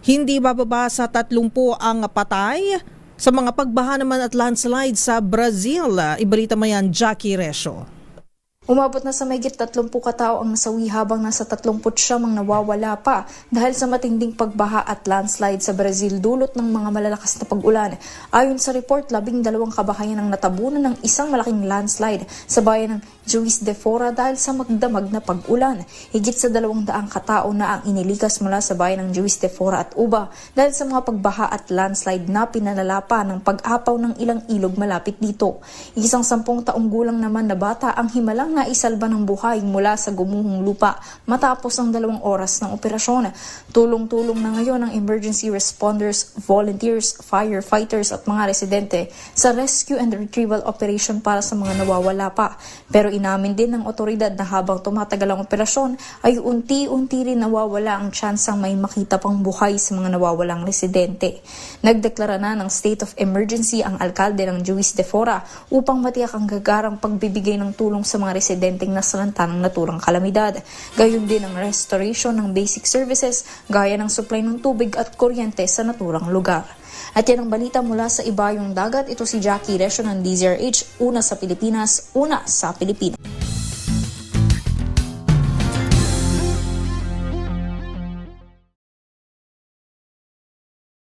Hindi bababa sa 30 ang patay sa mga pagbaha naman at landslide sa Brazil. Ibalita mo yan, Jackie Resio. Umabot na sa mahigit 30 katao ang nasawi habang nasa 39 ang nawawala pa dahil sa matinding pagbaha at landslide sa Brazil dulot ng mga malalakas na pag-ulan. Ayon sa report, 12 kabahayan ang natabunan ng isang malaking landslide sa bayan ng Juiz de Fora dahil sa magdamag na pag-ulan. Higit sa 200 katao na ang inilikas mula sa bayan ng Juiz de Fora at Uba dahil sa mga pagbaha at landslide na pinalala pa ng pag-apaw ng ilang ilog malapit dito. Isang 10 taong gulang naman na bata ang himalang naisalba ng buhay mula sa gumuhong lupa matapos ang 2 oras ng operasyon. Tulong-tulong na ngayon ang emergency responders, volunteers, firefighters at mga residente sa rescue and retrieval operation para sa mga nawawala pa. Pero inamin din ng otoridad na habang tumatagal ang operasyon ay unti-unti rin nawawala ang tsansang may makita pang buhay sa mga nawawalang residente. Nagdeklara na ng state of emergency ang alkalde ng Juiz de Fora upang matiyak ang gagarang pagbibigay ng tulong sa mga residenteng nasalanta ng naturang kalamidad. Gayon din ang restoration ng basic services gaya ng supply ng tubig at kuryente sa naturang lugar. At yan ang balita mula sa Ibayong Dagat. Ito si Jackie Resio ng DZRH, una sa Pilipinas, una sa Pilipinas.